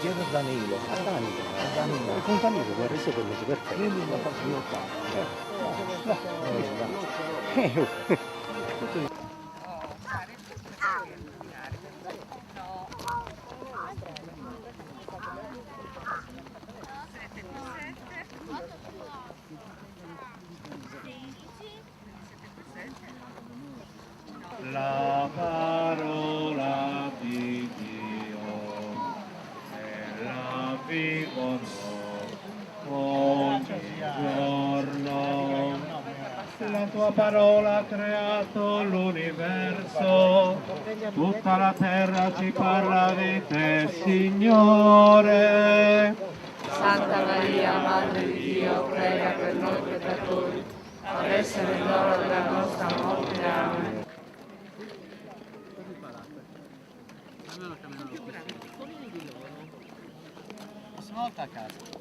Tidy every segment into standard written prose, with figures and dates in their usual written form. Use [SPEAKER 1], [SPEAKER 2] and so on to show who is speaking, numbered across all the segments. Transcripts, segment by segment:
[SPEAKER 1] Pietro Danilo.
[SPEAKER 2] A Danilo.
[SPEAKER 1] A Danilo.
[SPEAKER 2] Con Danilo mi ha reso quello perfetto.
[SPEAKER 1] Quindi lo faccio io qua.
[SPEAKER 3] La parola di Dio e la vivono ogni giorno. La tua parola ha creato l'universo, tutta la terra ci parla di te, Signore.
[SPEAKER 4] Santa Maria, Madre di Dio, prega per noi peccatori, adesso è l'ora della nostra morte. Amen.
[SPEAKER 1] Sono volta a casa.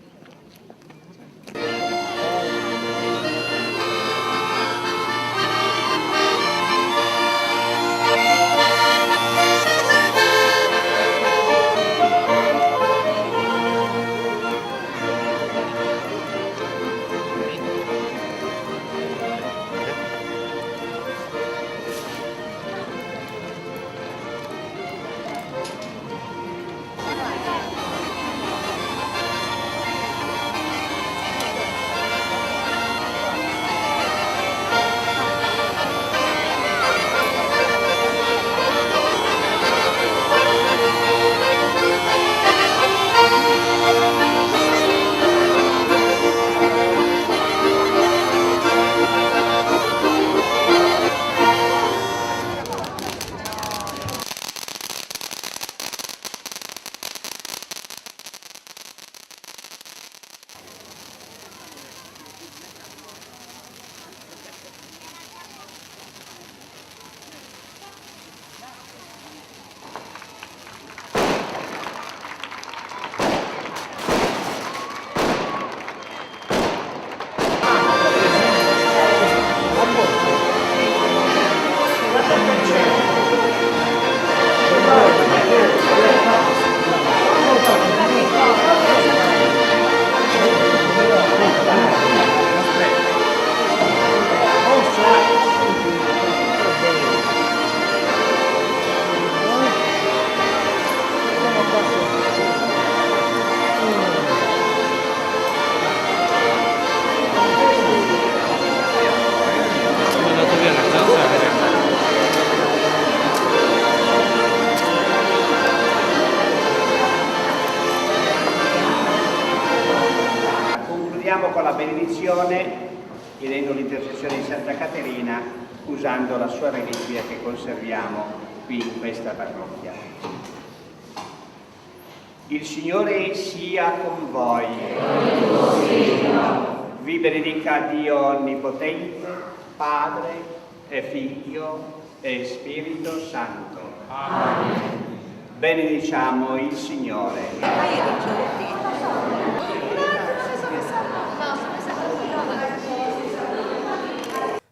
[SPEAKER 5] Concludiamo con la benedizione chiedendo l'intercessione di Santa Caterina usando la sua reliquia che conserviamo qui in questa parrocchia. Il Signore sia con voi. Vi benedica Dio Onnipotente, Padre e Figlio e Spirito Santo. Amen. Benediciamo il Signore.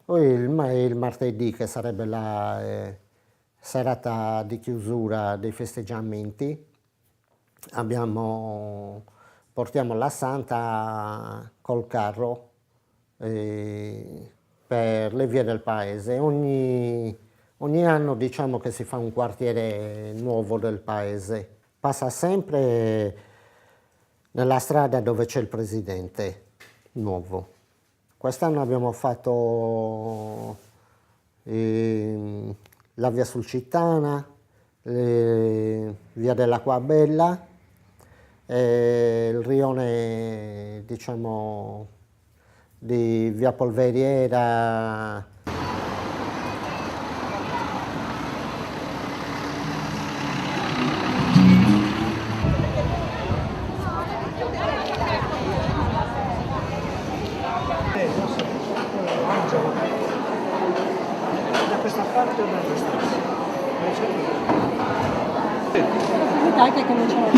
[SPEAKER 2] Poi il martedì, che sarebbe la serata di chiusura dei festeggiamenti, portiamo la Santa col carro per le vie del paese. Ogni anno diciamo che si fa un quartiere nuovo del paese. Passa sempre nella strada dove c'è il presidente nuovo. Quest'anno abbiamo fatto la via Sulcitana, via dell'Acquabella, il rione, diciamo, di via Polveriera.
[SPEAKER 1] Da questa parte o da questa?
[SPEAKER 6] Dai che cominciamo.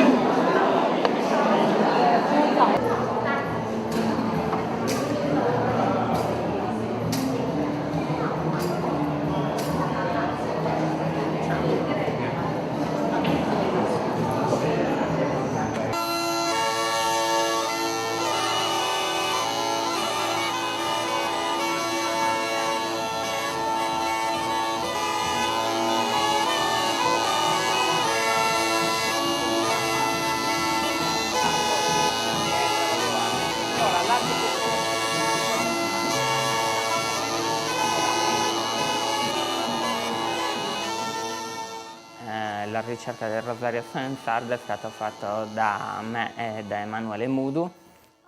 [SPEAKER 7] ricerca del Rosario in Sardo è stato fatto da me e da Emanuele Mudu.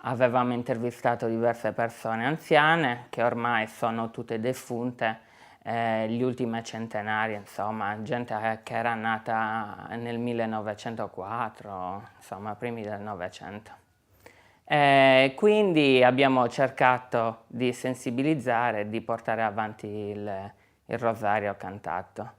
[SPEAKER 7] Avevamo intervistato diverse persone anziane che ormai sono tutte defunte, gli ultimi centenari, insomma, gente che era nata nel 1904, insomma, primi del Novecento. Quindi abbiamo cercato di sensibilizzare, di portare avanti il Rosario cantato.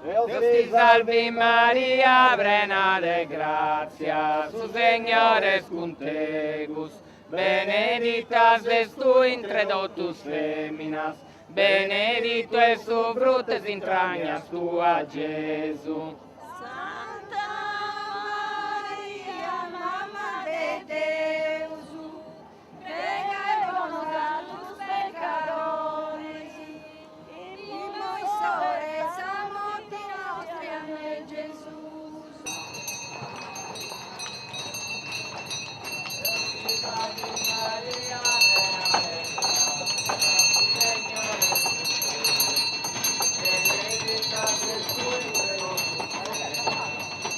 [SPEAKER 8] Dios te salve María, plena de gracia, su Señor es con tegus, benedicta es tú entre totus feminas, benedicto es su fruto es entrañas tua, Jesús.
[SPEAKER 4] Santa Maria, Mamma de Deus, prega por nosotros pecadores, y nosotros a morte nostra, amén, Jesús.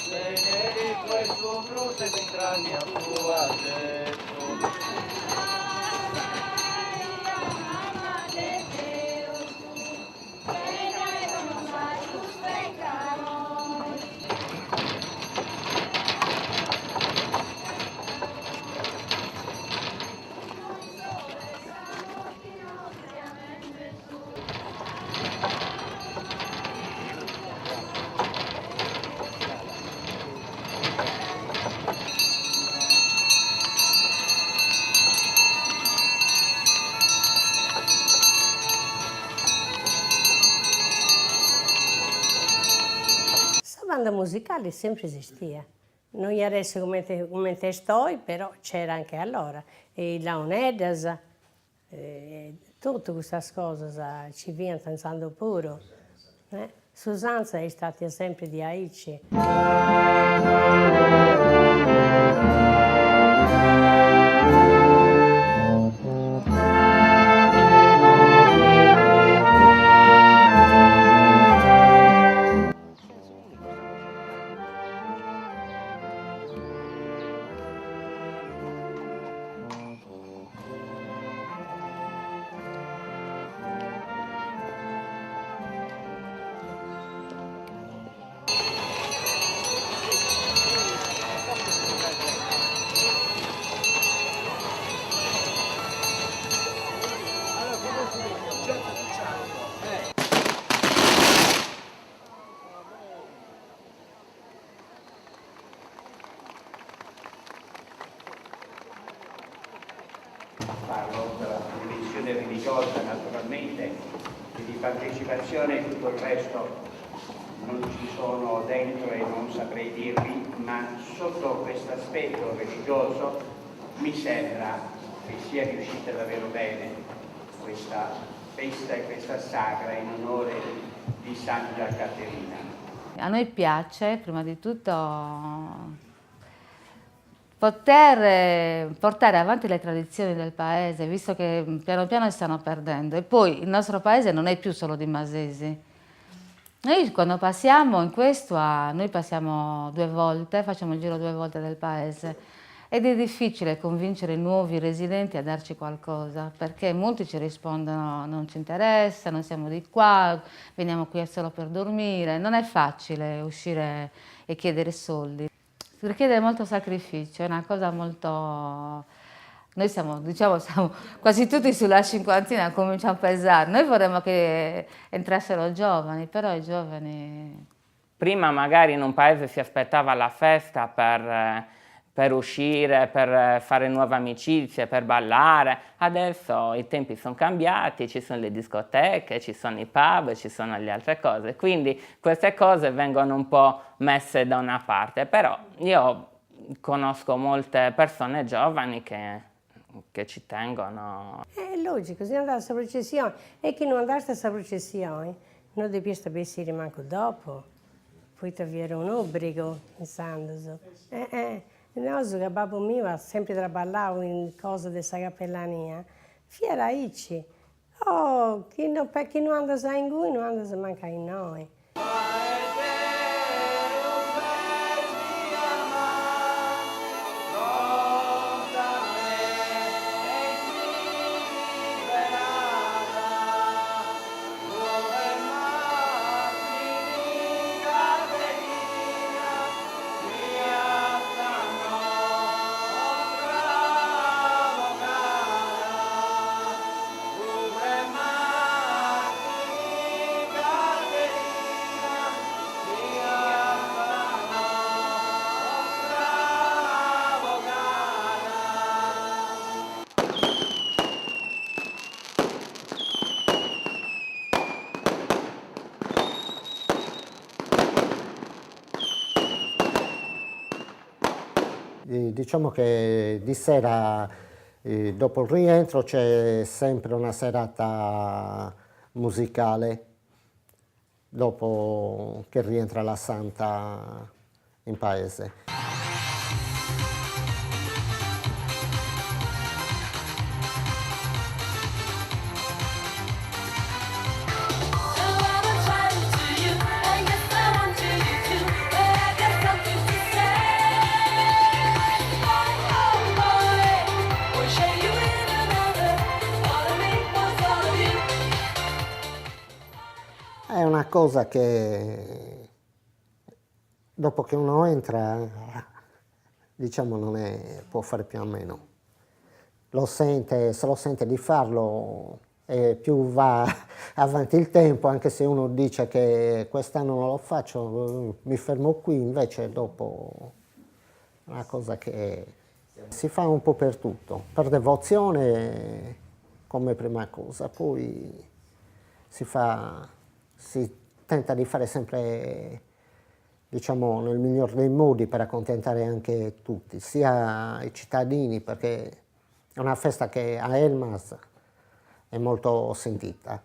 [SPEAKER 8] Benedicto es su fruto es entrañas tua, Jesús.
[SPEAKER 4] Mamma de Deus, prega por nosotros pecadores.
[SPEAKER 6] Questa banda musicale sempre esistia. Non adesso come te sto, però c'era anche allora. E la Unedas, tutte queste cose ci vengono pensando pure. Susanza è stata sempre di Aici.
[SPEAKER 5] Parlo della dimensione religiosa naturalmente e di partecipazione e tutto il resto non ci sono dentro e non saprei dirvi, ma sotto questo aspetto religioso mi sembra che sia riuscita davvero bene questa festa e questa sagra in onore di Santa Caterina.
[SPEAKER 9] A noi piace, prima di tutto, poter portare avanti le tradizioni del paese, visto che piano piano si stanno perdendo. E poi il nostro paese non è più solo di Masesi. Noi quando passiamo in Questua, noi passiamo 2 volte, facciamo il giro 2 volte del paese ed è difficile convincere i nuovi residenti a darci qualcosa, perché molti ci rispondono non ci interessa, non siamo di qua, veniamo qui solo per dormire. Non è facile uscire e chiedere soldi. Richiede molto sacrificio, è una cosa molto... Noi siamo quasi tutti sulla cinquantina, cominciamo a pesare. Noi vorremmo che entrassero giovani, però i giovani...
[SPEAKER 7] Prima magari in un paese si aspettava la festa per uscire, per fare nuove amicizie, per ballare. Adesso i tempi sono cambiati, ci sono le discoteche, ci sono i pub, ci sono le altre cose. Quindi queste cose vengono un po' messe da una parte. Però io conosco molte persone giovani che ci tengono.
[SPEAKER 6] È logico, se andare a questa processione e chi non andare a questa processione non deve stare manco dopo. Poi ti avere un obbligo, pensandosi. Noi, che babbo mio ha sempre traballato in cose di questa cappellania, fiera Ici. Oh, chi non anda in cui non anda manca in noi.
[SPEAKER 2] Diciamo che di sera, dopo il rientro, c'è sempre una serata musicale, dopo che rientra la Santa in paese. È una cosa che dopo che uno entra, diciamo, può fare più a meno. Se lo sente di farlo, e più va avanti il tempo, anche se uno dice che quest'anno non lo faccio, mi fermo qui, invece dopo è una cosa che si fa un po' per tutto, per devozione come prima cosa, poi si tenta di fare sempre, diciamo, nel miglior dei modi per accontentare anche tutti, sia i cittadini, perché è una festa che a Elmas è molto sentita.